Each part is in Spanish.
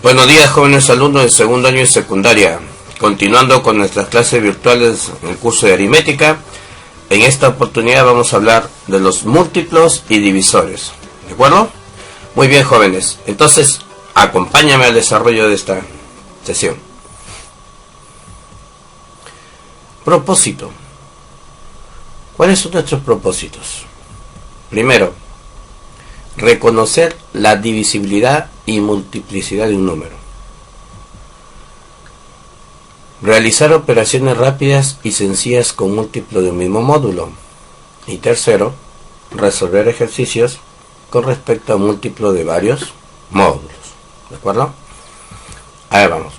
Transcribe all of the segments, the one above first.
Buenos días, jóvenes alumnos de segundo año de secundaria. Continuando con nuestras clases virtuales en el curso de aritmética, en esta oportunidad vamos a hablar de los múltiplos y divisores. ¿De acuerdo? Muy bien, jóvenes. Entonces, acompáñame al desarrollo de esta sesión. Propósito. ¿Cuáles son nuestros propósitos? Primero, reconocer la divisibilidad y multiplicidad de un número. Realizar operaciones rápidas y sencillas con múltiplos de un mismo módulo. Y tercero, resolver ejercicios con respecto a múltiplos de varios módulos. ¿De acuerdo? A ver, vamos.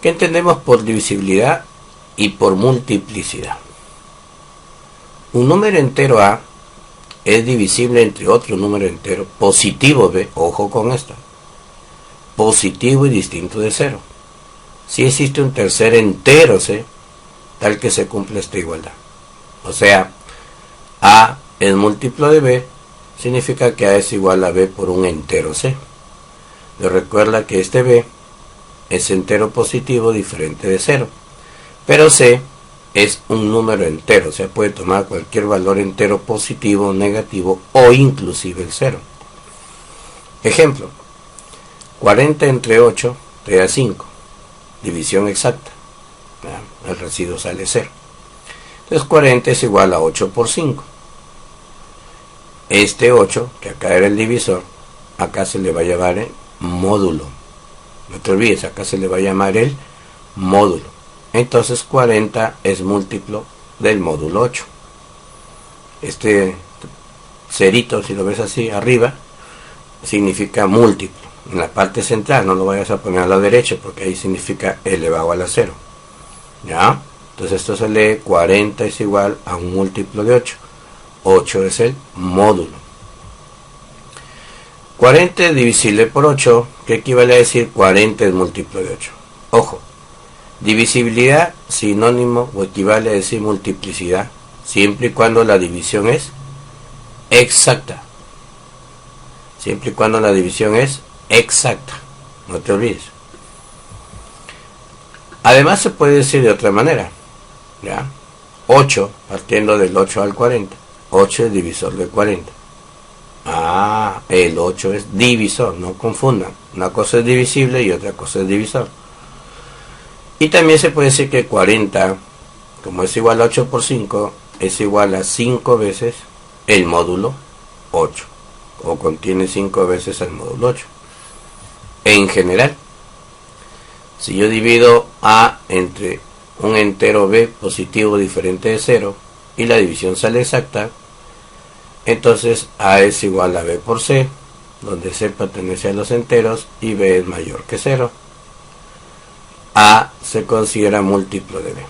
¿Qué entendemos por divisibilidad y por multiplicidad? Un número entero A es divisible entre otro número entero positivo B, ojo con esto, positivo y distinto de 0. Si existe un tercer entero C, tal que se cumple esta igualdad. O sea, A es múltiplo de B, significa que A es igual a B por un entero C. Pero recuerda que este B es entero positivo diferente de 0, pero C es un número entero, o sea, puede tomar cualquier valor entero positivo, negativo o inclusive el 0. Ejemplo, 40 entre 8 te da 5, división exacta, el residuo sale 0. Entonces 40 es igual a 8 por 5. Este 8, que acá era el divisor, acá se le va a llamar el módulo. No te olvides, acá se le va a llamar el módulo. Entonces 40 es múltiplo del módulo 8. Este cerito, si lo ves así arriba, significa múltiplo. En la parte central, no lo vayas a poner a la derecha porque ahí significa elevado a la 0. ¿Ya? Entonces esto se lee 40 es igual a un múltiplo de 8. 8 es el módulo. 40 es divisible por 8, que equivale a decir 40 es múltiplo de 8. Ojo. Divisibilidad, sinónimo o equivale a decir multiplicidad, siempre y cuando la división es exacta. Siempre y cuando la división es exacta. No te olvides. Además se puede decir de otra manera. ¿Ya? 8, partiendo del 8 al 40. 8 es divisor de 40. El 8 es divisor, no confundan. Una cosa es divisible y otra cosa es divisor. Y también se puede decir que 40, como es igual a 8 por 5, es igual a 5 veces el módulo 8. O contiene 5 veces el módulo 8. En general, si yo divido A entre un entero B positivo diferente de 0 y la división sale exacta, entonces A es igual a B por C, donde C pertenece a los enteros y B es mayor que 0. A se considera múltiplo de B.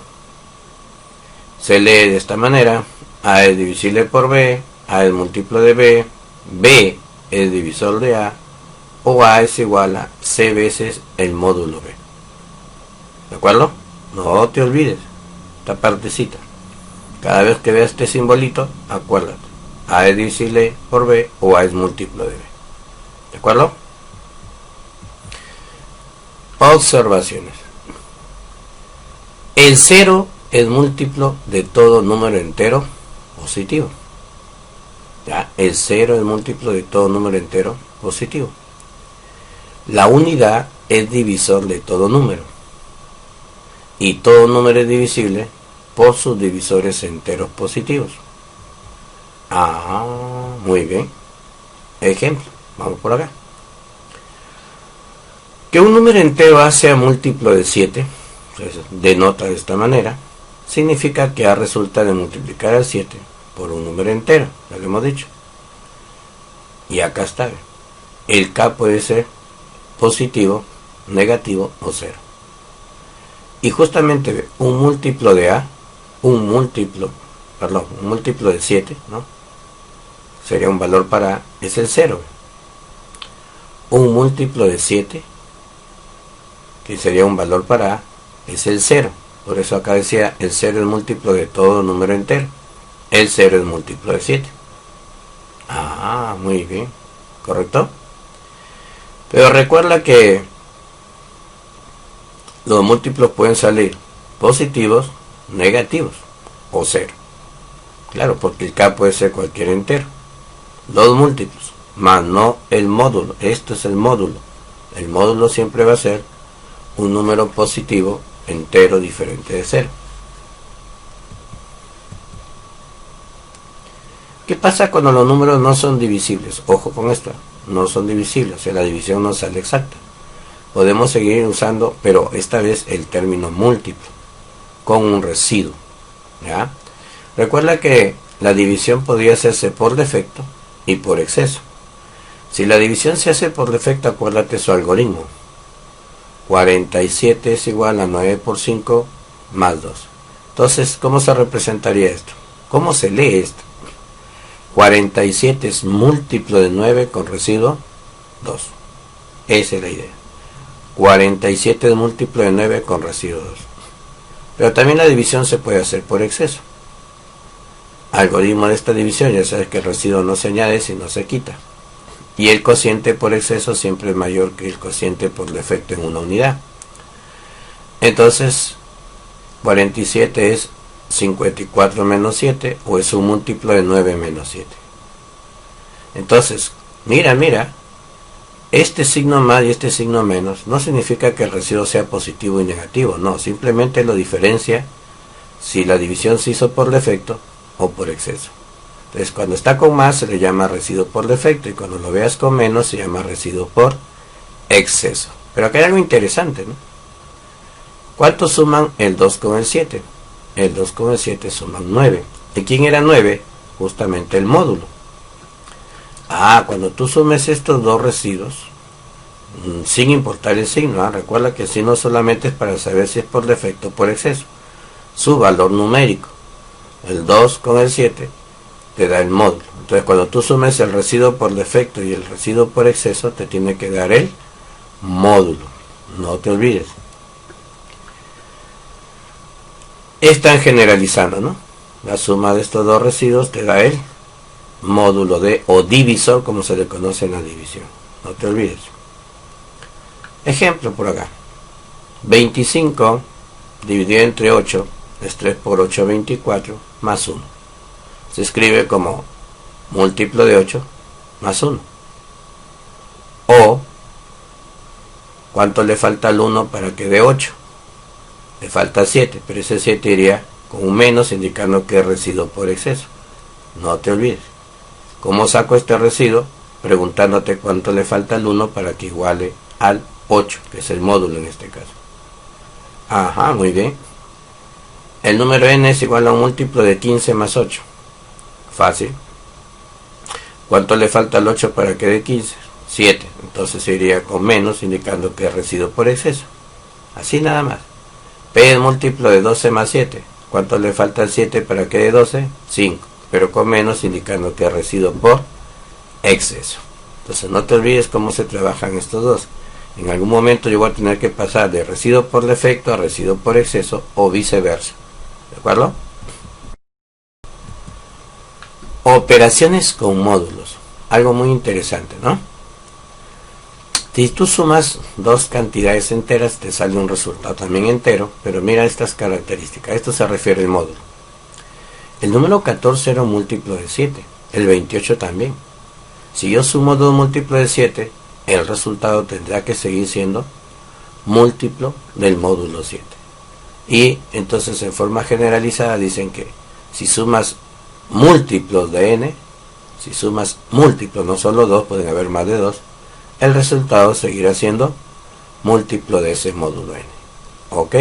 Se lee de esta manera: A es divisible por B, A es múltiplo de B, B es divisor de A, o A es igual a C veces el módulo B. ¿De acuerdo? No te olvides esta partecita. Cada vez que veas este simbolito, acuérdate: A es divisible por B o A es múltiplo de B. ¿De acuerdo? Observaciones. El 0 es múltiplo de todo número entero positivo. ¿Ya? El 0 es múltiplo de todo número entero positivo. La unidad es divisor de todo número. Y todo número es divisible por sus divisores enteros positivos. Muy bien. Ejemplo, vamos por acá. Que un número entero A sea múltiplo de 7, denota de esta manera, significa que A resulta de multiplicar al 7 por un número entero, ya lo hemos dicho. Y acá está. El K puede ser positivo, negativo o 0. Y justamente un múltiplo de A, un múltiplo de 7, ¿no? Sería un valor para A, es el 0. Un múltiplo de 7, que sería un valor para A, es el 0. Por eso acá decía, el 0 es múltiplo de todo número entero. El 0 es múltiplo de 7. Muy bien. ¿Correcto? Pero recuerda que los múltiplos pueden salir positivos, negativos o cero. Claro, porque el K puede ser cualquier entero. Los múltiplos, más no el módulo. Esto es el módulo. El módulo siempre va a ser un número positivo entero diferente de cero. ¿Qué pasa cuando los números no son divisibles? Ojo con esto, no son divisibles, o sea, la división no sale exacta. Podemos seguir usando, pero esta vez el término múltiplo, con un residuo. ¿Ya? Recuerda que la división podría hacerse por defecto y por exceso. Si la división se hace por defecto, acuérdate su algoritmo. 47 es igual a 9 por 5 más 2. Entonces, ¿cómo se representaría esto? ¿Cómo se lee esto? 47 es múltiplo de 9 con residuo 2. Esa es la idea. 47 es múltiplo de 9 con residuo 2. Pero también la división se puede hacer por exceso. Algoritmo de esta división, ya sabes que el residuo no se añade sino se quita. Y el cociente por exceso siempre es mayor que el cociente por defecto en una unidad. Entonces, 47 es 54 menos 7, o es un múltiplo de 9 menos 7. Entonces, mira, este signo más y este signo menos no significa que el residuo sea positivo y negativo, no, simplemente lo diferencia si la división se hizo por defecto o por exceso. Entonces, cuando está con más se le llama residuo por defecto, y cuando lo veas con menos se llama residuo por exceso. Pero acá hay algo interesante, ¿no? ¿Cuánto suman el 2 con el 7? El 2 con el 7 suman 9. ¿De quién era 9? Justamente el módulo. Cuando tú sumes estos dos residuos, sin importar el signo, recuerda que el signo solamente es para saber si es por defecto o por exceso. Su valor numérico, el 2 con el 7, te da el módulo. Entonces, cuando tú sumes el residuo por defecto y el residuo por exceso, te tiene que dar el módulo. No te olvides. Están generalizando, ¿no? La suma de estos dos residuos te da el módulo de, o divisor, como se le conoce en la división. No te olvides. Ejemplo por acá. 25 dividido entre 8 es 3 por 8, 24, más 1. Se escribe como múltiplo de 8 más 1. O, ¿cuánto le falta al 1 para que dé 8? Le falta 7, pero ese 7 iría con un menos, indicando que es residuo por exceso. No te olvides. ¿Cómo saco este residuo? Preguntándote cuánto le falta al 1 para que iguale al 8, que es el módulo en este caso. Ajá, muy bien. El número n es igual a un múltiplo de 15 más 8. Fácil. ¿Cuánto le falta al 8 para que dé 15? 7. Entonces iría con menos, indicando que es residuo por exceso. Así nada más. P es múltiplo de 12 más 7. ¿Cuánto le falta al 7 para que dé 12? 5. Pero con menos, indicando que es residuo por exceso. Entonces no te olvides cómo se trabajan estos dos. En algún momento yo voy a tener que pasar de residuo por defecto a residuo por exceso, o viceversa. ¿De acuerdo? Operaciones con módulos. Algo muy interesante, ¿no? Si tú sumas dos cantidades enteras, te sale un resultado también entero, pero mira estas características. A esto se refiere el módulo. El número 14 era un múltiplo de 7, el 28 también. Si yo sumo dos múltiplos de 7, el resultado tendrá que seguir siendo múltiplo del módulo 7. Y entonces, en forma generalizada, dicen que si sumas múltiplos de n, si sumas múltiplos, no solo 2, pueden haber más de 2, el resultado seguirá siendo múltiplo de ese módulo n. ¿Ok?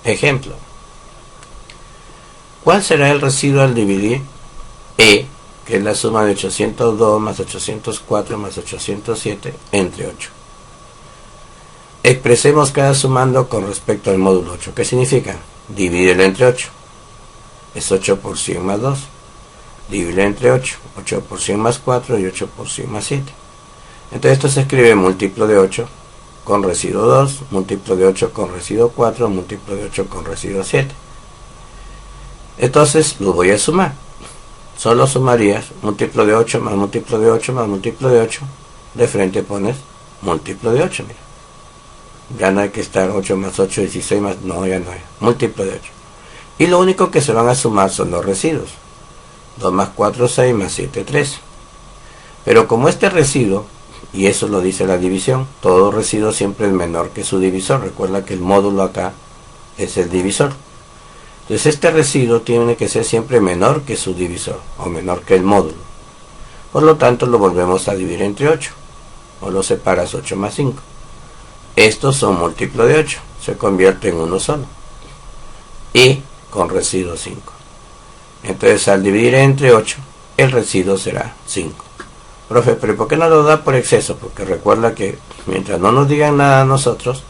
Ejemplo. ¿Cuál será el residuo al dividir e, que es la suma de 802 más 804 más 807 entre 8? Expresemos cada sumando con respecto al módulo 8. ¿Qué significa? Dividirlo entre 8. Es 8 por 100 más 2. Dividirlo entre 8. 8 por 100 más 4 y 8 por 100 más 7. Entonces esto se escribe múltiplo de 8 con residuo 2, múltiplo de 8 con residuo 4, múltiplo de 8 con residuo 7. Entonces lo voy a sumar. Solo sumarías múltiplo de 8 más múltiplo de 8 más múltiplo de 8. De frente pones múltiplo de 8, mira. Ya no hay que estar 8 más 8, 16 más... No, ya no hay. Múltiplo de 8. Y lo único que se van a sumar son los residuos. 2 más 4, 6 más 7, 13. Pero como este residuo, y eso lo dice la división, todo residuo siempre es menor que su divisor. Recuerda que el módulo acá es el divisor. Entonces este residuo tiene que ser siempre menor que su divisor, o menor que el módulo. Por lo tanto lo volvemos a dividir entre 8. O lo separas 8 más 5. Estos son múltiplos de 8. Se convierte en uno solo. Y con residuo 5. Entonces al dividir entre 8, el residuo será 5. Profe, pero ¿por qué no lo da por exceso? Porque recuerda que mientras no nos digan nada a nosotros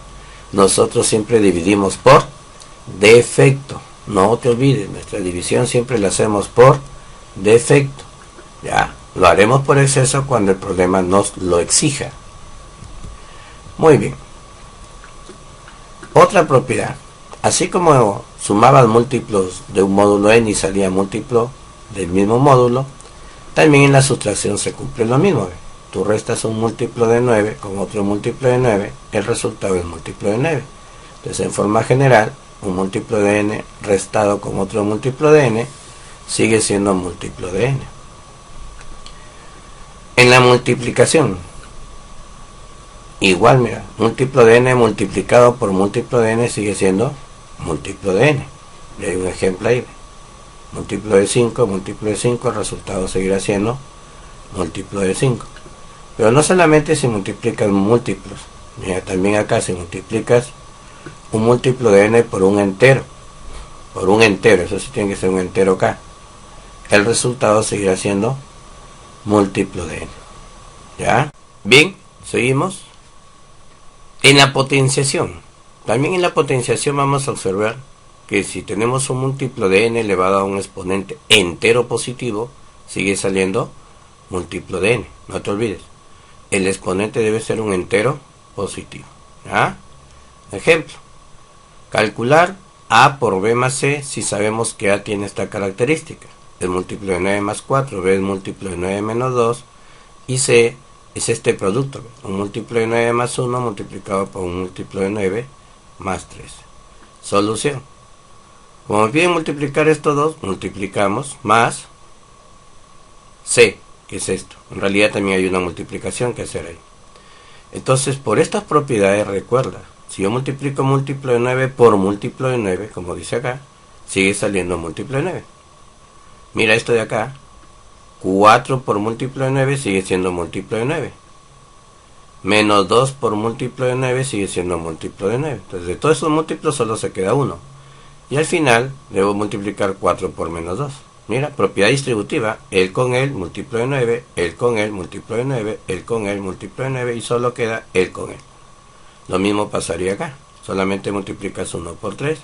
siempre dividimos por defecto. No te olvides, nuestra división siempre la hacemos por defecto. Ya, lo haremos por exceso cuando el problema nos lo exija. Muy bien. Otra propiedad. Así como sumabas múltiplos de un módulo n y salía múltiplo del mismo módulo, también en la sustracción se cumple lo mismo. Tú restas un múltiplo de 9 con otro múltiplo de 9, el resultado es múltiplo de 9. Entonces en forma general, un múltiplo de n restado con otro múltiplo de n sigue siendo múltiplo de n. En la multiplicación, igual, mira, múltiplo de n multiplicado por múltiplo de n sigue siendo múltiplo de n. Y hay un ejemplo ahí. Múltiplo de 5, el resultado seguirá siendo múltiplo de 5. Pero no solamente si multiplicas múltiplos, mira, también acá si multiplicas un múltiplo de n por un entero, eso sí tiene que ser un entero acá, el resultado seguirá siendo múltiplo de n. ¿Ya? Bien, seguimos. En la potenciación, también en la potenciación vamos a observar que si tenemos un múltiplo de n elevado a un exponente entero positivo, sigue saliendo múltiplo de n. No te olvides, el exponente debe ser un entero positivo. ¿Ya? Ejemplo, calcular a por b más c si sabemos que a tiene esta característica. Es múltiplo de 9 más 4, b es múltiplo de 9 menos 2, y c es este producto, un múltiplo de 9 más 1 multiplicado por un múltiplo de 9 más 3. Solución. Como me piden multiplicar estos dos, multiplicamos más c, que es esto. En realidad también hay una multiplicación que hacer ahí. Entonces, por estas propiedades, recuerda, si yo multiplico múltiplo de 9 por múltiplo de 9, como dice acá, sigue saliendo múltiplo de 9. Mira esto de acá. 4 por múltiplo de 9 sigue siendo múltiplo de 9. Menos 2 por múltiplo de 9 sigue siendo múltiplo de 9. Entonces, de todos esos múltiplos solo se queda uno. Y al final debo multiplicar 4 por menos 2. Mira, propiedad distributiva, el con el, múltiplo de 9, el con el, múltiplo de 9, el con el, múltiplo de 9, y solo queda el con el. Lo mismo pasaría acá, solamente multiplicas 1 por 3,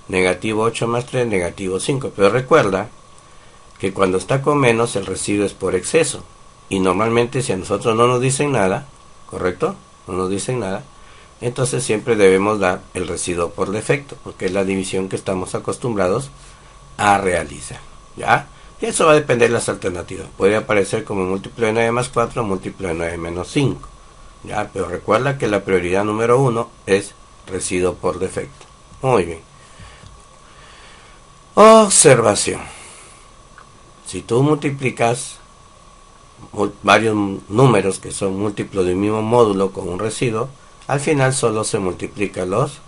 negativo 8 más 3, negativo 5. Pero recuerda que cuando está con menos el residuo es por exceso. Y normalmente si a nosotros no nos dicen nada, ¿correcto? No nos dicen nada. Entonces siempre debemos dar el residuo por defecto, porque es la división que estamos acostumbrados a realizar. ¿Ya? Y eso va a depender de las alternativas. Puede aparecer como múltiplo de 9 más 4, múltiplo de 9 menos 5. ¿Ya? Pero recuerda que la prioridad número 1 es residuo por defecto. Muy bien. Observación. Si tú multiplicas varios números que son múltiplos del mismo módulo con un residuo, al final solo se multiplican los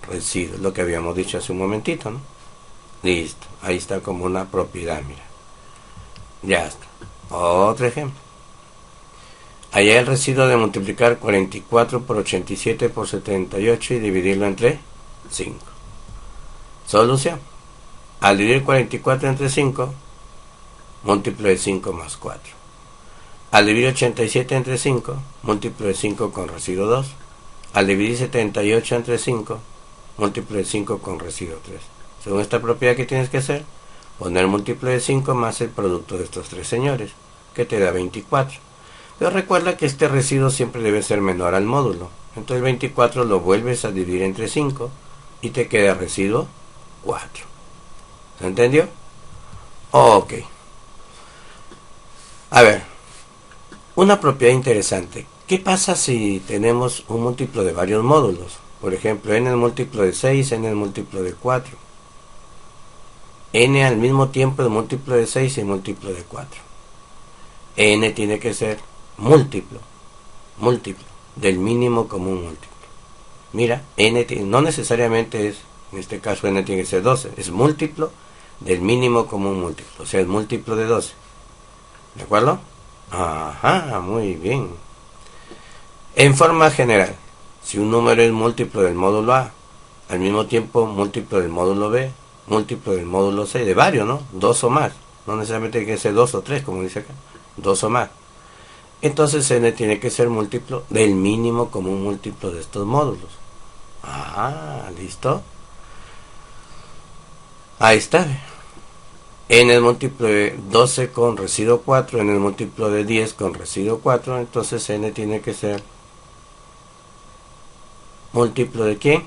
residuos, lo que habíamos dicho hace un momentito, ¿no? Listo, ahí está como una propiedad, mira. Ya está. Otro ejemplo. Allá el residuo de multiplicar 44 por 87 por 78 y dividirlo entre 5. Solución. Al dividir 44 entre 5, múltiplo de 5 más 4. Al dividir 87 entre 5, múltiplo de 5 con residuo 2. Al dividir 78 entre 5, múltiplo de 5 con residuo 3. Según esta propiedad, que tienes que hacer? Poner múltiplo de 5 más el producto de estos tres señores, que te da 24. Pero recuerda que este residuo siempre debe ser menor al módulo. Entonces 24 lo vuelves a dividir entre 5 y te queda residuo 4. ¿Se entendió? Ok. A ver, una propiedad interesante ¿Qué pasa si tenemos un múltiplo de varios módulos? Por ejemplo, n es múltiplo de 6, n es múltiplo de 4. N al mismo tiempo es múltiplo de 6 y múltiplo de 4. N tiene que ser múltiplo del mínimo común múltiplo. Mira, n no necesariamente es, en este caso n tiene que ser 12, es múltiplo del mínimo común múltiplo, o sea, es múltiplo de 12. ¿De acuerdo? Ajá, muy bien. En forma general, si un número es múltiplo del módulo A, al mismo tiempo múltiplo del módulo B, múltiplo del módulo C, de varios, ¿no? 2 o más. No necesariamente tiene que ser 2 o 3, como dice acá. 2 o más. Entonces n tiene que ser múltiplo del mínimo común múltiplo de estos módulos. ¿Listo? Ahí está. N es múltiplo de 12 con residuo 4, n es múltiplo de 10 con residuo 4, entonces n tiene que ser múltiplo de ¿quién?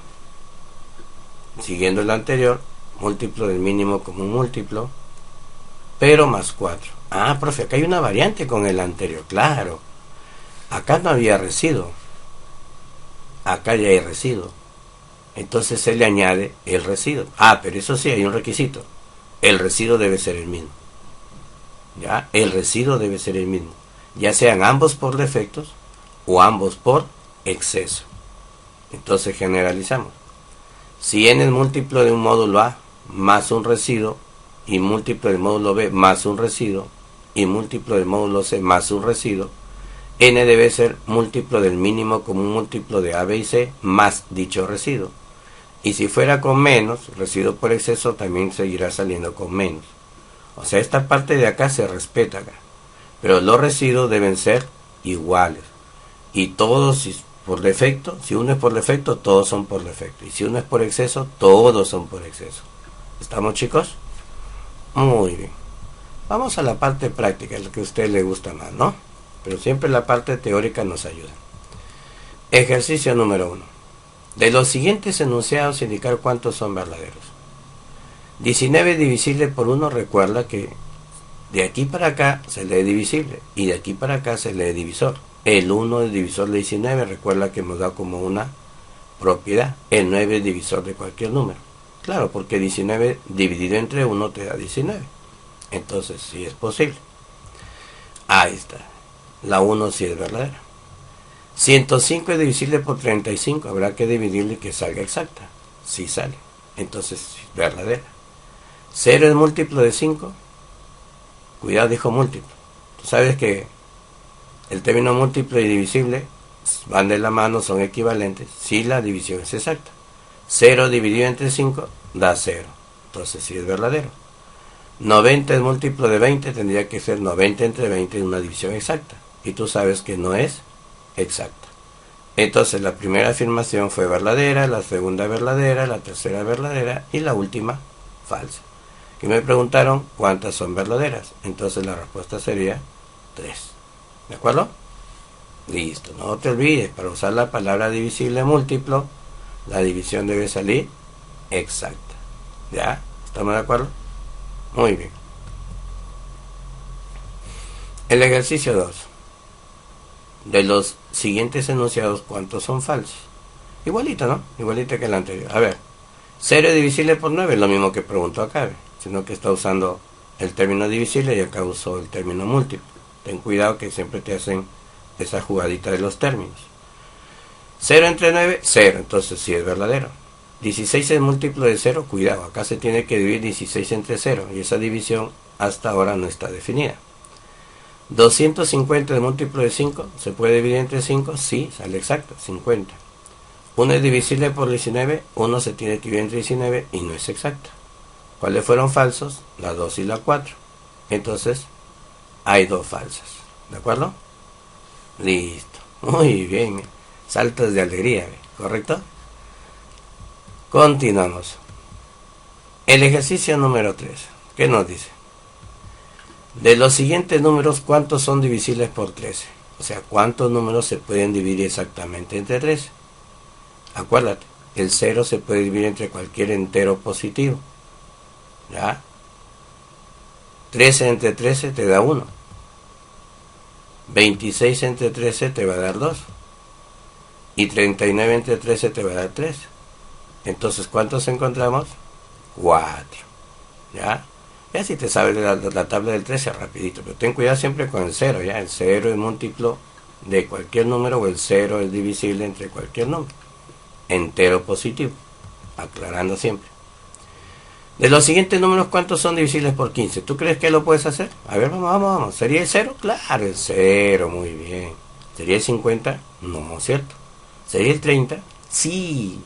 Siguiendo el anterior, múltiplo del mínimo común múltiplo, pero más 4. Profe, acá hay una variante con el anterior, claro. Acá no había residuo. Acá ya hay residuo. Entonces se le añade el residuo. Pero eso sí, hay un requisito. El residuo debe ser el mismo. ¿Ya? El residuo debe ser el mismo. Ya sean ambos por defectos o ambos por exceso. Entonces generalizamos. Si n es múltiplo de un módulo A más un residuo, y múltiplo del módulo B más un residuo, y múltiplo del módulo C más un residuo, n debe ser múltiplo del mínimo común múltiplo de A, B y C más dicho residuo. Y si fuera con menos, residuo por exceso también seguirá saliendo con menos. O sea, esta parte de acá se respeta acá. Pero los residuos deben ser iguales. Y todos por defecto, si uno es por defecto, todos son por defecto. Y si uno es por exceso, todos son por exceso. ¿Estamos, chicos? Muy bien. Vamos a la parte práctica, lo que a usted le gusta más, ¿no? Pero siempre la parte teórica nos ayuda. Ejercicio número 1. De los siguientes enunciados, indicar cuántos son verdaderos. 19 divisible por 1, recuerda que de aquí para acá se lee divisible y de aquí para acá se lee divisor. El 1 es divisor de 19, recuerda que hemos dado como una propiedad. El 9 es divisor de cualquier número. Claro, porque 19 dividido entre 1 te da 19. Entonces sí es posible. Ahí está. La 1 sí es verdadera. 105 es divisible por 35, habrá que dividirle y que salga exacta. Sí sale. Entonces es verdadera. 0 es múltiplo de 5. Cuidado, dijo múltiplo. Tú sabes que el término múltiplo y divisible van de la mano, son equivalentes si la división es exacta. 0 dividido entre 5 da 0. Entonces sí es verdadero. 90 es múltiplo de 20, tendría que ser 90 entre 20 en una división exacta. Y tú sabes que no es exacta. Entonces la primera afirmación fue verdadera, la segunda verdadera, la tercera verdadera y la última falsa. Y me preguntaron cuántas son verdaderas. Entonces la respuesta sería 3. ¿De acuerdo? Listo. No te olvides, para usar la palabra divisible múltiplo, la división debe salir exacta. ¿Ya? ¿Estamos de acuerdo? Muy bien. El ejercicio 2. De los siguientes enunciados, ¿cuántos son falsos? Igualito, ¿no? Igualito que el anterior. A ver, 0 divisible por 9 es lo mismo que preguntó acá, sino que está usando el término divisible y acá usó el término múltiplo. Ten cuidado que siempre te hacen esa jugadita de los términos. 0 entre 9, 0, entonces sí es verdadero. 16 es múltiplo de 0, cuidado, acá se tiene que dividir 16 entre 0 y esa división hasta ahora no está definida. 250 es múltiplo de 5, ¿se puede dividir entre 5? Sí, sale exacto, 50. 1 es divisible por 19, 1 se tiene que dividir entre 19 y no es exacta. ¿Cuáles fueron falsos? La 2 y la 4. Entonces, hay 2 falsas. ¿De acuerdo? Listo. Muy bien. Saltos de alegría, ¿correcto? Continuamos. El ejercicio número 3. ¿Qué nos dice? De los siguientes números, ¿cuántos son divisibles por 13? O sea, ¿cuántos números se pueden dividir exactamente entre 13? Acuérdate, el 0 se puede dividir entre cualquier entero positivo. ¿Ya? 13 entre 13 te da 1. 26 entre 13 te va a dar 2. Y 39 entre 13 te va a dar 3. Entonces, ¿cuántos encontramos? 4. ¿Ya? Ya si te sabes la tabla del 13 rapidito, pero ten cuidado siempre con el 0, ¿ya? El 0 es múltiplo de cualquier número o el 0 es divisible entre cualquier número. Entero positivo, aclarando siempre. De los siguientes números, ¿cuántos son divisibles por 15? ¿Tú crees que lo puedes hacer? A ver, vamos. ¿Sería el 0? Claro, el 0, muy bien. ¿Sería el 50? No, ¿cierto? ¿Sería el 30? Sí.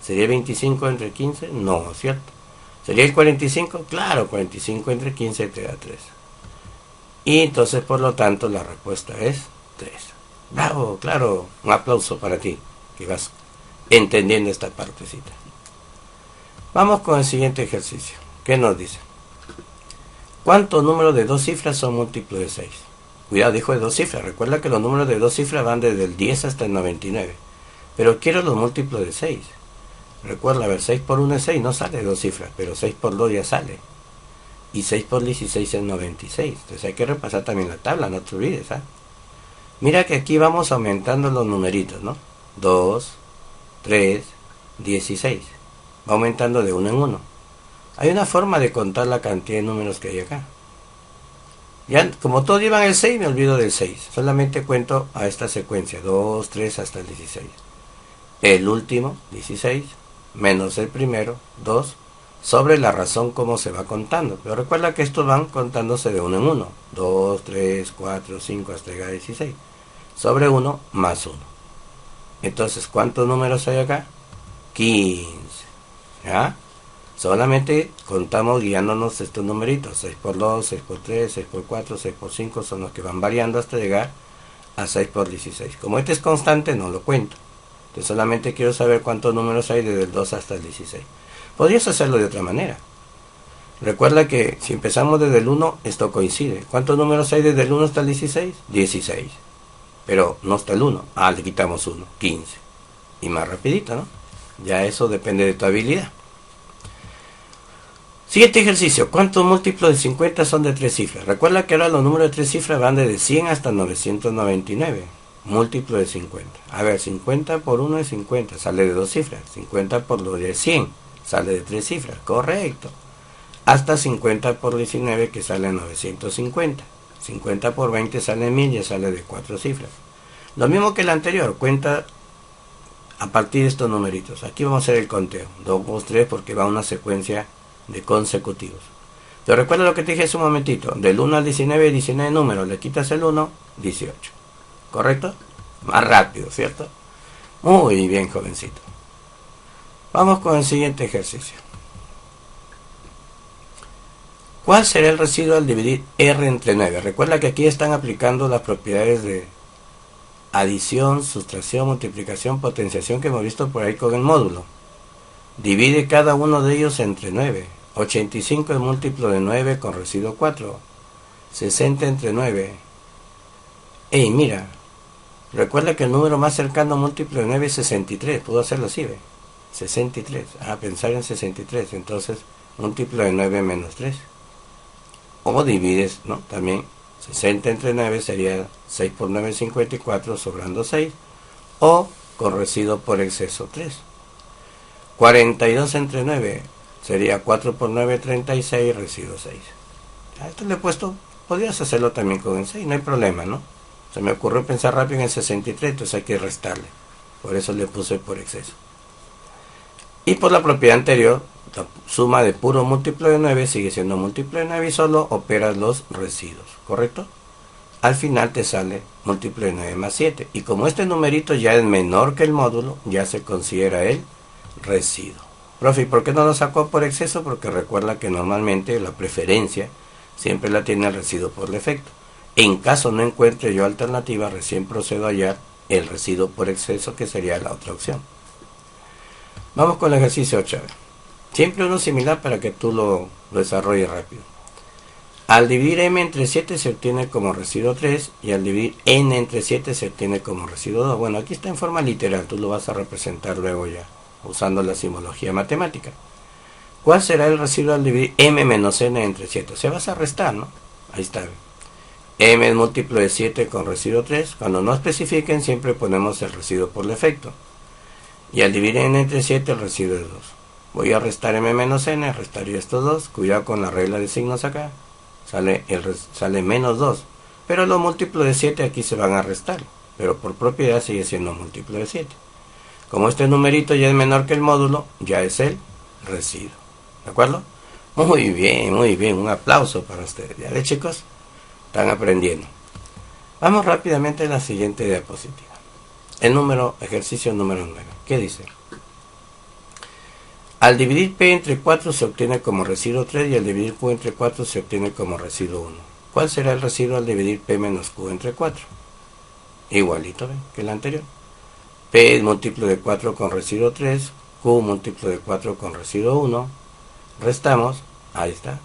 ¿Sería el 25 entre 15? No, ¿cierto? ¿Sería el 45? Claro, 45 entre 15 te da 3. Y entonces, por lo tanto, la respuesta es 3. Bravo, claro. Un aplauso para ti, que vas entendiendo esta partecita. Vamos con el siguiente ejercicio. ¿Qué nos dice? ¿Cuántos números de 2 cifras son múltiplos de 6? Cuidado, dijo de 2 cifras. Recuerda que los números de 2 cifras van desde el 10 hasta el 99. Pero quiero los múltiplos de 6. Recuerda, a ver, 6 por 1 es 6, no sale de 2 cifras, pero 6 por 2 ya sale. Y 6 por 16 es 96. Entonces hay que repasar también la tabla, no te olvides, ¿ah? Mira que aquí vamos aumentando los numeritos, ¿no? 2, 3, 16. Va aumentando de 1 en 1. Hay una forma de contar la cantidad de números que hay acá. Ya, como todos llevan el 6, me olvido del 6. Solamente cuento a esta secuencia, 2, 3 hasta el 16. El último, 16, menos el primero, 2, sobre la razón como se va contando. Pero recuerda que estos van contándose de 1 en 1. 2, 3, 4, 5 hasta llegar a 16. Sobre 1 más 1. Entonces, ¿cuántos números hay acá? 15. ¿Ya? Solamente contamos guiándonos estos numeritos. 6 por 2, 6 por 3, 6 por 4, 6 por 5 son los que van variando hasta llegar a 6 por 16. Como este es constante, no lo cuento. Entonces solamente quiero saber cuántos números hay desde el 2 hasta el 16. Podrías hacerlo de otra manera. Recuerda que si empezamos desde el 1, esto coincide. ¿Cuántos números hay desde el 1 hasta el 16? 16. Pero no está el 1. Ah, le quitamos 1. 15. Y más rapidito, ¿no? Ya eso depende de tu habilidad. Siguiente ejercicio. ¿Cuántos múltiplos de 50 son de 3 cifras? Recuerda que ahora los números de 3 cifras van desde 100 hasta 999. Múltiplo de 50. A ver, 50 por 1 es 50. Sale de 2 cifras. 50 por 2 es 100. Sale de 3 cifras. Correcto. Hasta 50 por 19 que sale 950. 50 por 20 sale 1000 y sale de 4 cifras. Lo mismo que el anterior. Cuenta a partir de estos numeritos. Aquí vamos a hacer el conteo. 2, 2, 3 porque va una secuencia de consecutivos. Te recuerdo lo que te dije hace un momentito. Del 1 al 19, 19 números. Le quitas el 1, 18. ¿Correcto? Más rápido, ¿cierto? Muy bien, jovencito. Vamos con el siguiente ejercicio. ¿Cuál será el residuo al dividir R entre 9? Recuerda que aquí están aplicando las propiedades de adición, sustracción, multiplicación, potenciación que hemos visto por ahí con el módulo. Divide cada uno de ellos entre 9. 85 es múltiplo de 9 con residuo 4. 60 entre 9. Ey, mira. Recuerda que el número más cercano múltiplo de 9 es 63. Puedo hacerlo así, ¿ve? 63. Pensar en 63. Entonces, múltiplo de 9 menos 3. O divides, ¿no? También 60 entre 9 sería 6 por 9, 54, sobrando 6. O con residuo por exceso 3. 42 entre 9 sería 4 por 9, 36, residuo 6. A esto le he puesto, podrías hacerlo también con el 6, no hay problema, ¿no? Se me ocurrió pensar rápido en el 63, entonces hay que restarle. Por eso le puse por exceso. Y por la propiedad anterior, la suma de puro múltiplo de 9 sigue siendo múltiplo de 9 y solo operas los residuos, ¿correcto? Al final te sale múltiplo de 9 más 7. Y como este numerito ya es menor que el módulo, ya se considera el residuo. Profe, ¿por qué no lo sacó por exceso? Porque recuerda que normalmente la preferencia siempre la tiene el residuo por defecto. En caso no encuentre yo alternativa, recién procedo a hallar el residuo por exceso, que sería la otra opción. Vamos con el ejercicio 8. Siempre uno similar para que tú lo desarrolles rápido. Al dividir m entre 7 se obtiene como residuo 3 y al dividir n entre 7 se obtiene como residuo 2. Bueno, aquí está en forma literal, tú lo vas a representar luego ya, usando la simbología matemática. ¿Cuál será el residuo al dividir m menos n entre 7? O sea, vas a restar, ¿no? Ahí está. M es múltiplo de 7 con residuo 3. Cuando no especifiquen, siempre ponemos el residuo por defecto. Y al dividir n entre 7, el residuo es 2. Voy a restar m menos n, restaría estos 2. Cuidado con la regla de signos acá. Sale menos 2. Pero los múltiplos de 7 aquí se van a restar. Pero por propiedad sigue siendo múltiplo de 7. Como este numerito ya es menor que el módulo, ya es el residuo. ¿De acuerdo? Muy bien, muy bien. Un aplauso para ustedes. ¿Ya ven, chicos? Están aprendiendo. Vamos rápidamente a la siguiente diapositiva. Ejercicio número 9. ¿Qué dice? Al dividir P entre 4 se obtiene como residuo 3 y al dividir Q entre 4 se obtiene como residuo 1. ¿Cuál será el residuo al dividir P menos Q entre 4? Igualito que el anterior. P es múltiplo de 4 con residuo 3, Q múltiplo de 4 con residuo 1. Restamos, ahí está.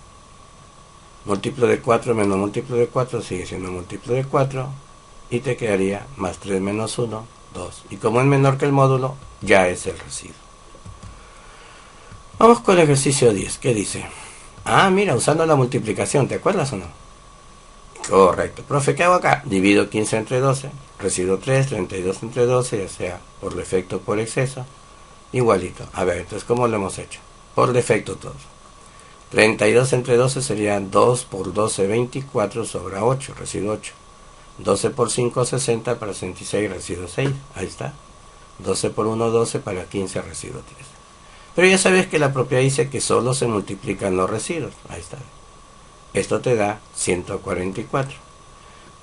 Múltiplo de 4 menos múltiplo de 4 sigue siendo múltiplo de 4 y te quedaría más 3 menos 1, 2. Y como es menor que el módulo, ya es el residuo. Vamos con el ejercicio 10. ¿Qué dice? Ah, mira, usando la multiplicación, ¿te acuerdas o no? Correcto. Profe, ¿qué hago acá? Divido 15 entre 12, residuo 3, 32 entre 12, ya sea por defecto o por exceso. Igualito. A ver, entonces, ¿cómo lo hemos hecho? Por defecto todo. 32 entre 12 sería 2 por 12, 24, sobra 8, residuo 8. 12 por 5, 60, para 66, residuo 6. Ahí está. 12 por 1, 12, para 15, residuo 3. Pero ya sabes que la propiedad dice que solo se multiplican los residuos. Ahí está. Esto te da 144.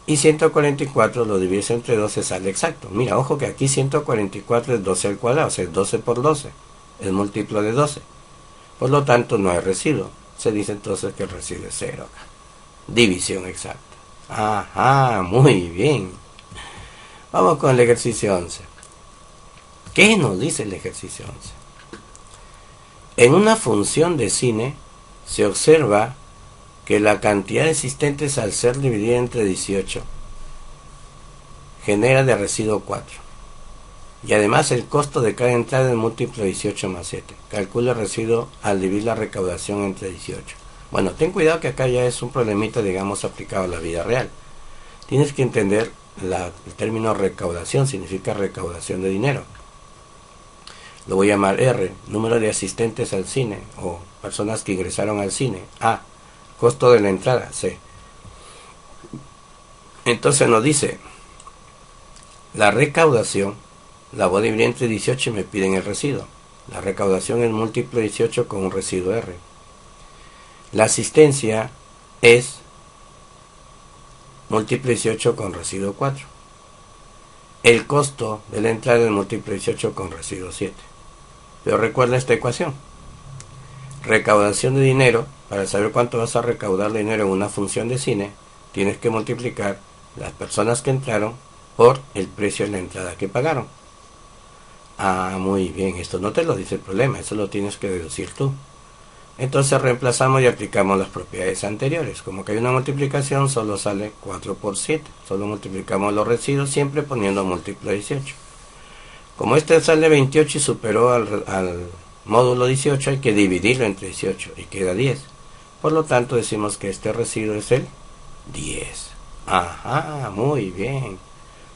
Y 144 lo divides entre 12 sale exacto. Mira, ojo que aquí 144 es 12 al cuadrado, o sea, es 12 por 12. Es múltiplo de 12. Por lo tanto, no hay residuo. Se dice entonces que el residuo es 0 acá. División exacta. Ajá, muy bien. Vamos con el ejercicio 11. ¿Qué nos dice el ejercicio 11? En una función de cine se observa que la cantidad de asistentes al ser dividida entre 18 genera de residuo 4. Y además el costo de cada entrada es múltiplo de 18 más 7. Calcula el residuo al dividir la recaudación entre 18. Bueno, ten cuidado que acá ya es un problemita, digamos, aplicado a la vida real. Tienes que entender el término recaudación, significa recaudación de dinero. Lo voy a llamar R, número de asistentes al cine, o personas que ingresaron al cine. A, costo de la entrada, C. Entonces nos dice, la recaudación la voy a dividir entre 18 y me piden el residuo. La recaudación es múltiplo de 18 con un residuo R. La asistencia es múltiplo de 18 con residuo 4. El costo de la entrada es múltiplo de 18 con residuo 7. Pero recuerda esta ecuación. Recaudación de dinero, para saber cuánto vas a recaudar de dinero en una función de cine, tienes que multiplicar las personas que entraron por el precio de la entrada que pagaron. Ah, muy bien, esto no te lo dice el problema, eso lo tienes que deducir tú. Entonces reemplazamos y aplicamos las propiedades anteriores. Como que hay una multiplicación, solo sale 4 por 7. Solo multiplicamos los residuos, siempre poniendo múltiplo de 18. Como este sale 28 y superó al módulo 18, hay que dividirlo entre 18 y queda 10. Por lo tanto, decimos que este residuo es el 10. Ajá, muy bien.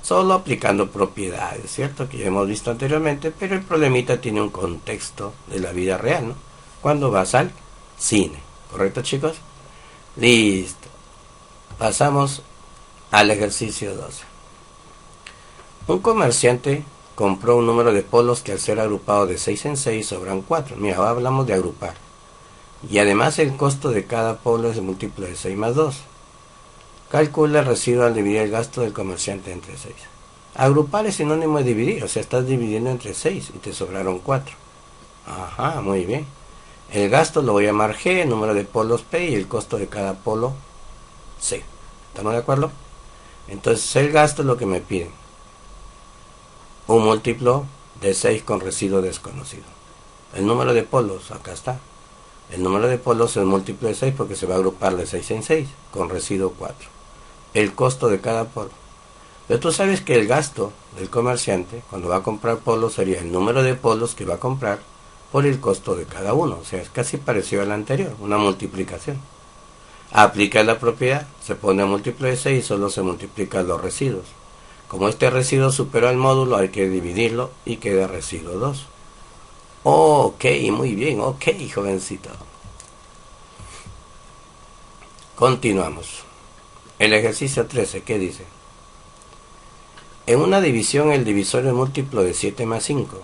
Solo aplicando propiedades, ¿cierto? Que ya hemos visto anteriormente, pero el problemita tiene un contexto de la vida real, ¿no? Cuando vas al cine, ¿correcto, chicos? Listo. Pasamos al ejercicio 12. Un comerciante compró un número de polos que al ser agrupado de 6 en 6 sobran 4. Mira, ahora hablamos de agrupar. Y además el costo de cada polo es múltiplo de 6 más 2. Calcula el residuo al dividir el gasto del comerciante entre 6. Agrupar es sinónimo de dividir, o sea, estás dividiendo entre 6 y te sobraron 4. Ajá, muy bien. El gasto lo voy a llamar G, el número de polos P y el costo de cada polo C. ¿Estamos de acuerdo? Entonces el gasto es lo que me piden. Un múltiplo de 6 con residuo desconocido. El número de polos, acá está. El número de polos es múltiplo de 6 porque se va a agrupar de 6 en 6 con residuo 4. El costo de cada polo. Pero tú sabes que el gasto del comerciante cuando va a comprar polos sería el número de polos que va a comprar por el costo de cada uno. O sea, es casi parecido al anterior, una multiplicación. Aplica la propiedad, se pone múltiplo de 6 y solo se multiplican los residuos. Como este residuo superó al módulo, hay que dividirlo y queda residuo 2. Ok, muy bien, ok, jovencito. Continuamos. El ejercicio 13, ¿qué dice? En una división el divisor es múltiplo de 7 más 5,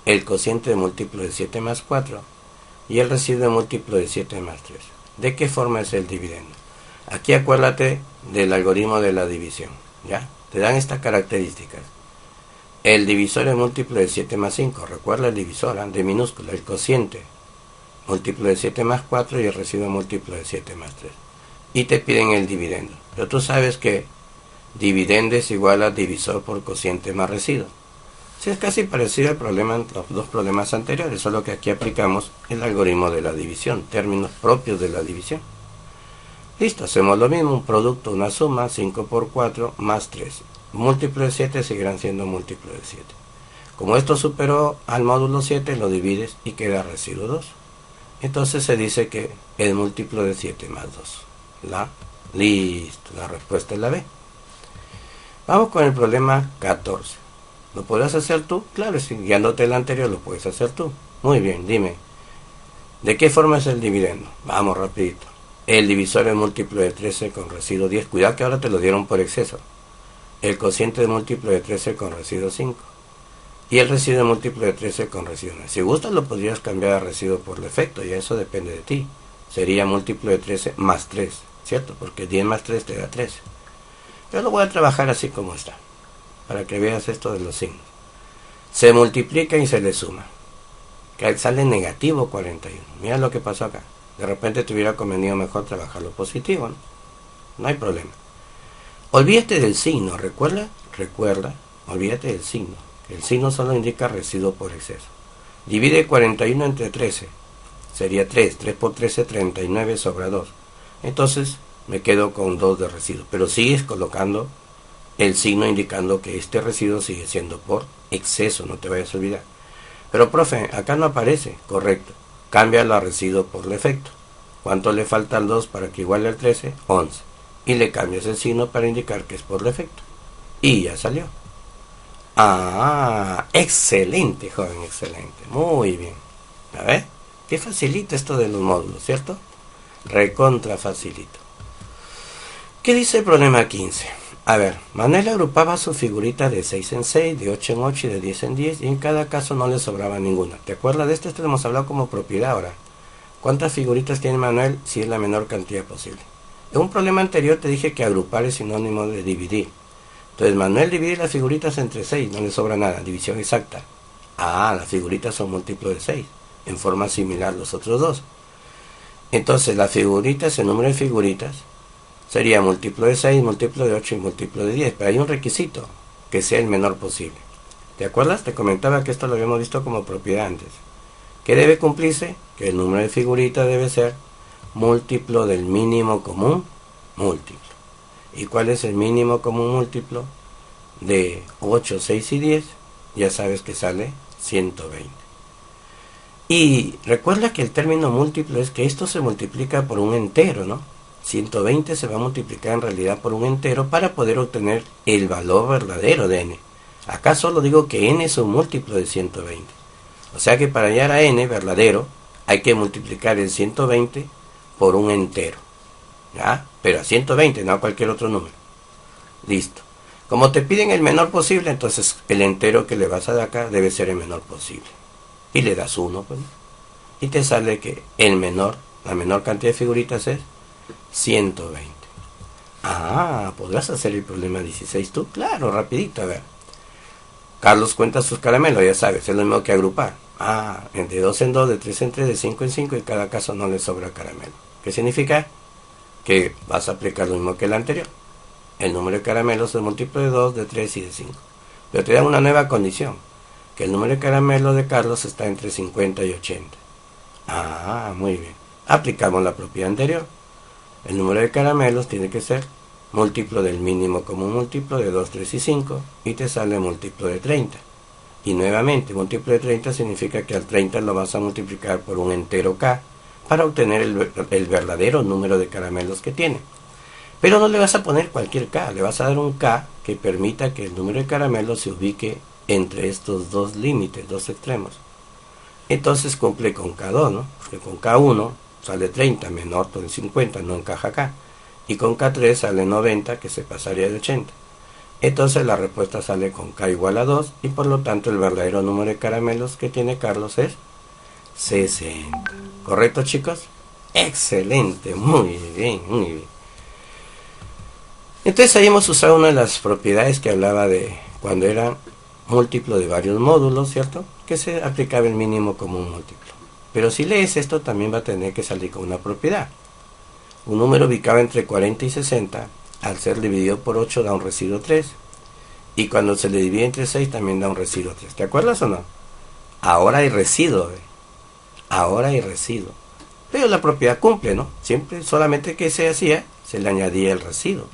el cociente es múltiplo de 7 más 4 y el residuo es múltiplo de 7 más 3. ¿De qué forma es el dividendo? Aquí acuérdate del algoritmo de la división, ¿ya? Te dan estas características. El divisor es múltiplo de 7 más 5, recuerda el divisor, de minúscula, el cociente múltiplo de 7 más 4 y el residuo múltiplo de 7 más 3. Y te piden el dividendo. Pero tú sabes que dividendo es igual a divisor por cociente más residuo. Sí, es casi parecido al problema, los dos problemas anteriores, solo que aquí aplicamos el algoritmo de la división, términos propios de la división. Listo, hacemos lo mismo, un producto, una suma, 5 por 4 más 3. Múltiplo de 7 seguirán siendo múltiplo de 7. Como esto superó al módulo 7, lo divides y queda residuo 2. Entonces se dice que es múltiplo de 7 más 2. Listo, la respuesta es la B. Vamos con el problema 14. ¿Lo podrás hacer tú? Claro, si guiándote el anterior lo puedes hacer tú. Muy bien, dime. ¿De qué forma es el dividendo? Vamos rapidito. El divisor es múltiplo de 13 con residuo 10. Cuidado que ahora te lo dieron por exceso. El cociente es múltiplo de 13 con residuo 5. Y el residuo es múltiplo de 13 con residuo 9. Si gustas lo podrías cambiar a residuo por defecto y eso depende de ti. Sería múltiplo de 13 más 3, ¿cierto? Porque 10 más 3 te da 13. Yo lo voy a trabajar así como está, para que veas esto de los signos. Se multiplica y se le suma. Que sale negativo 41. Mira lo que pasó acá. De repente te hubiera convenido mejor trabajar lo positivo, ¿no? No hay problema. Olvídate del signo, ¿recuerda? Olvídate del signo. El signo solo indica residuo por exceso. Divide 41 entre 13. Sería 3. 3 por 13, 39 sobra 2. Entonces me quedo con 2 de residuo. Pero sigues colocando el signo indicando que este residuo sigue siendo por exceso, no te vayas a olvidar. Pero profe, acá no aparece. Correcto. Cambia la residuo por defecto. ¿Cuánto le falta al 2 para que iguale al 13? 11. Y le cambias el signo para indicar que es por defecto. Y ya salió. Ah, excelente, joven, excelente. Muy bien. A ver, qué facilito esto de los módulos, ¿cierto? Recontra facilito. ¿Qué dice el problema 15? A ver, Manuel agrupaba sus figuritas de 6 en 6, de 8 en 8 y de 10 en 10 y en cada caso no le sobraba ninguna. ¿Te acuerdas de esto? Esto lo hemos hablado como propiedad ahora. ¿Cuántas figuritas tiene Manuel si es la menor cantidad posible? En un problema anterior te dije que agrupar es sinónimo de dividir. Entonces Manuel divide las figuritas entre 6, no le sobra nada, división exacta. Ah, las figuritas son múltiplos de 6, en forma similar los otros dos. Entonces las figuritas, el número de figuritas, sería múltiplo de 6, múltiplo de 8 y múltiplo de 10. Pero hay un requisito, que sea el menor posible. ¿Te acuerdas? Te comentaba que esto lo habíamos visto como propiedad antes. ¿Qué debe cumplirse? Que el número de figuritas debe ser múltiplo del mínimo común múltiplo. ¿Y cuál es el mínimo común múltiplo? De 8, 6 y 10, ya sabes que sale 120. Y recuerda que el término múltiplo es que esto se multiplica por un entero, ¿no? 120 se va a multiplicar en realidad por un entero para poder obtener el valor verdadero de n. Acá solo digo que n es un múltiplo de 120. O sea que para hallar a n verdadero hay que multiplicar el 120 por un entero. ¿Ya? Pero a 120, no a cualquier otro número. Listo. Como te piden el menor posible, entonces el entero que le vas a dar acá debe ser el menor posible. Y le das 1, pues. Y te sale que la menor cantidad de figuritas es 120. Ah, ¿podrás hacer el problema 16 tú? Claro, rapidito, a ver. Carlos cuenta sus caramelos, ya sabes, es lo mismo que agrupar. Ah, de 2 en 2, de 3 en 3, de 5 en 5 y en cada caso no le sobra caramelo. ¿Qué significa? Que vas a aplicar lo mismo que el anterior. El número de caramelos es múltiplo de 2, de 3 y de 5. Pero te dan una nueva condición, que el número de caramelos de Carlos está entre 50 y 80. Ah, muy bien. Aplicamos la propiedad anterior. El número de caramelos tiene que ser múltiplo del mínimo común múltiplo de 2, 3 y 5 y te sale múltiplo de 30. Y nuevamente, múltiplo de 30 significa que al 30 lo vas a multiplicar por un entero k para obtener el verdadero número de caramelos que tiene. Pero no le vas a poner cualquier K, le vas a dar un K que permita que el número de caramelos se ubique entre estos dos límites, dos extremos. Entonces cumple con K2, ¿no? Porque con K1 sale 30, menor de 50, no encaja acá. Y con K3 sale 90, que se pasaría de 80. Entonces la respuesta sale con K igual a 2, y por lo tanto el verdadero número de caramelos que tiene Carlos es 60. ¿Correcto, chicos? Excelente, muy bien, muy bien. Entonces ahí hemos usado una de las propiedades que hablaba de cuando era múltiplo de varios módulos, ¿cierto? Que se aplicaba el mínimo como un múltiplo. Pero si lees esto también va a tener que salir con una propiedad. Un número ubicado entre 40 y 60, al ser dividido por 8 da un residuo 3. Y cuando se le divide entre 6 también da un residuo 3. ¿Te acuerdas o no? Ahora hay residuo. Ahora hay residuo. Pero la propiedad cumple, ¿no? Siempre, solamente que se hacía, se le añadía el residuo.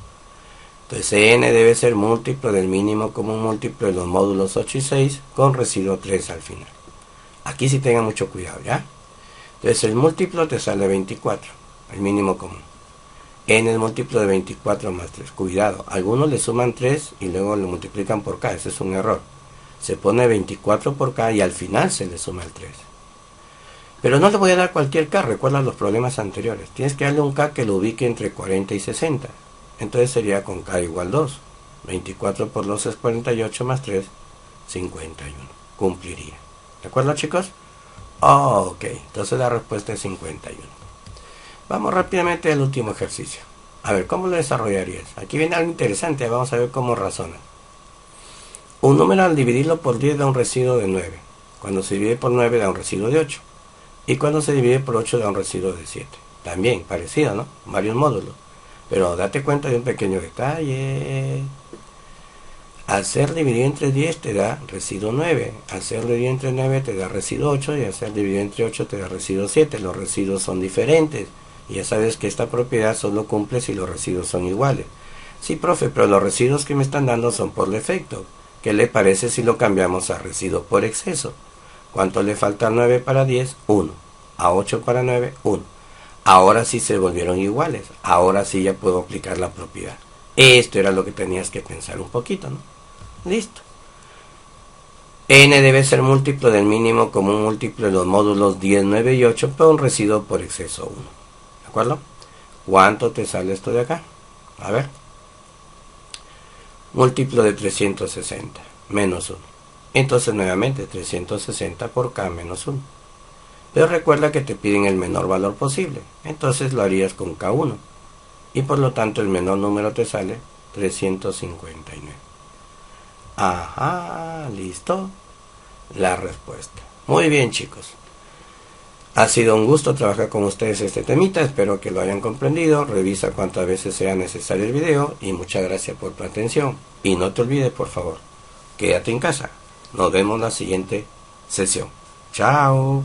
Entonces n debe ser múltiplo del mínimo común múltiplo de los módulos 8 y 6 con residuo 3 al final. Aquí sí tengan mucho cuidado, ¿ya? Entonces el múltiplo te sale 24, el mínimo común. N es múltiplo de 24 más 3. Cuidado, algunos le suman 3 y luego lo multiplican por k, ese es un error. Se pone 24 por k y al final se le suma el 3. Pero no le voy a dar cualquier k, recuerda los problemas anteriores. Tienes que darle un k que lo ubique entre 40 y 60. Entonces sería con k igual 2. 24 por 2 es 48 más 3, 51. Cumpliría. ¿De acuerdo, chicos? Ok, entonces la respuesta es 51. Vamos rápidamente al último ejercicio. A ver, ¿cómo lo desarrollarías? Aquí viene algo interesante, vamos a ver cómo razona. Un número al dividirlo por 10 da un residuo de 9. Cuando se divide por 9 da un residuo de 8. Y cuando se divide por 8 da un residuo de 7. También, parecido, ¿no? Varios módulos. Pero date cuenta de un pequeño detalle. Al ser dividido entre 10 te da residuo 9. Al ser dividido entre 9 te da residuo 8. Y al ser dividido entre 8 te da residuo 7. Los residuos son diferentes. Y ya sabes que esta propiedad solo cumple si los residuos son iguales. Sí, profe, pero los residuos que me están dando son por defecto. ¿Qué le parece si lo cambiamos a residuo por exceso? ¿Cuánto le falta a 9 para 10? 1. A 8 para 9, 1. Ahora sí se volvieron iguales. Ahora sí ya puedo aplicar la propiedad. Esto era lo que tenías que pensar un poquito, ¿no? Listo. N debe ser múltiplo del mínimo común múltiplo de los módulos 10, 9 y 8 por un residuo por exceso 1. ¿De acuerdo? ¿Cuánto te sale esto de acá? A ver. Múltiplo de 360 menos 1. Entonces nuevamente 360 por k menos 1. Pero recuerda que te piden el menor valor posible. Entonces lo harías con k1. Y por lo tanto el menor número te sale 359. Ajá, listo. La respuesta. Muy bien, chicos. Ha sido un gusto trabajar con ustedes este temita. Espero que lo hayan comprendido. Revisa cuantas veces sea necesario el video. Y muchas gracias por tu atención. Y no te olvides, por favor, quédate en casa. Nos vemos en la siguiente sesión. Chao.